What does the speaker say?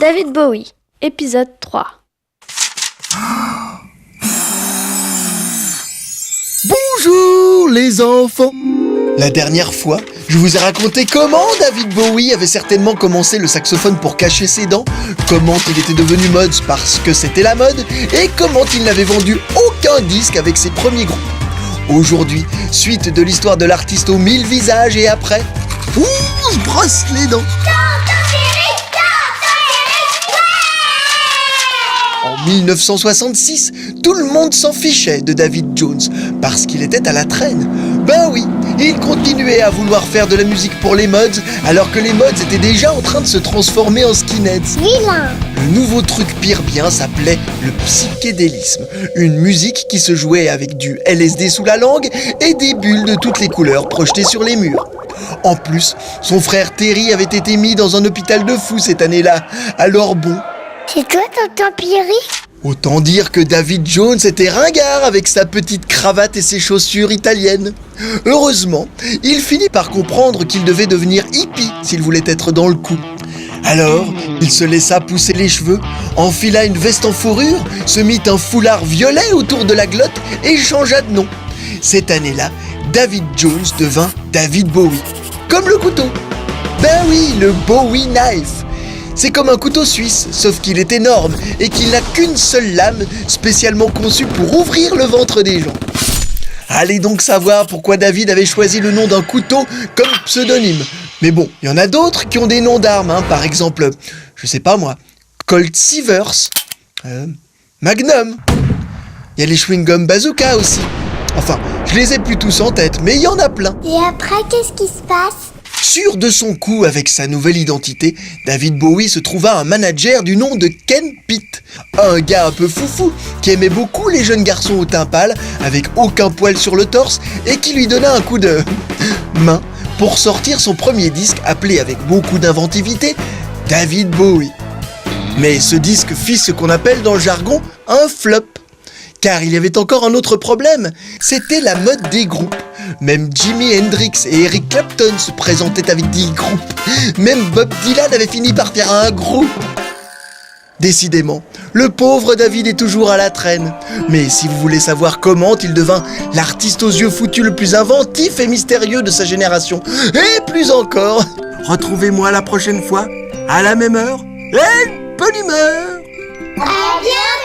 David Bowie, épisode 3. Bonjour les enfants! La dernière fois, je vous ai raconté comment David Bowie avait certainement commencé le saxophone pour cacher ses dents, comment il était devenu mode parce que c'était la mode, et comment il n'avait vendu aucun disque avec ses premiers groupes. Aujourd'hui, suite de l'histoire de l'artiste aux 1000 visages et après, on se brosse les dents. En 1966, tout le monde s'en fichait de David Jones parce qu'il était à la traîne. Ben oui, il continuait à vouloir faire de la musique pour les mods alors que les mods étaient déjà en train de se transformer en skinheads. Vilain. Le nouveau truc pire bien s'appelait le psychédélisme, une musique qui se jouait avec du LSD sous la langue et des bulles de toutes les couleurs projetées sur les murs. En plus, son frère Terry avait été mis dans un hôpital de fous cette année-là, alors bon... C'est toi, tonton Pierry? Autant dire que David Jones était ringard avec sa petite cravate et ses chaussures italiennes. Heureusement, il finit par comprendre qu'il devait devenir hippie s'il voulait être dans le coup. Alors, il se laissa pousser les cheveux, enfila une veste en fourrure, se mit un foulard violet autour de la glotte et changea de nom. Cette année-là, David Jones devint David Bowie. Comme le couteau. Ben oui, le Bowie Knife. C'est comme un couteau suisse, sauf qu'il est énorme et qu'il n'a qu'une seule lame spécialement conçue pour ouvrir le ventre des gens. Allez donc savoir pourquoi David avait choisi le nom d'un couteau comme pseudonyme. Mais bon, il y en a d'autres qui ont des noms d'armes, par exemple, je sais pas moi, Colt Sievers, Magnum. Il y a les chewing-gum bazooka aussi. Enfin, je les ai plus tous en tête, mais il y en a plein. Et après, qu'est-ce qui se passe? Sûr de son coup avec sa nouvelle identité, David Bowie se trouva un manager du nom de Ken Pitt. Un gars un peu foufou qui aimait beaucoup les jeunes garçons au teint pâle avec aucun poil sur le torse et qui lui donna un coup de main pour sortir son premier disque appelé avec beaucoup d'inventivité David Bowie. Mais ce disque fit ce qu'on appelle dans le jargon un flop. Car il y avait encore un autre problème, c'était la mode des groupes. Même Jimi Hendrix et Eric Clapton se présentaient avec des groupes. Même Bob Dylan avait fini par faire un groupe. Décidément, le pauvre David est toujours à la traîne. Mais si vous voulez savoir comment il devint l'artiste aux yeux foutus le plus inventif et mystérieux de sa génération, et plus encore, retrouvez-moi la prochaine fois, à la même heure, et bonne humeur. À bientôt.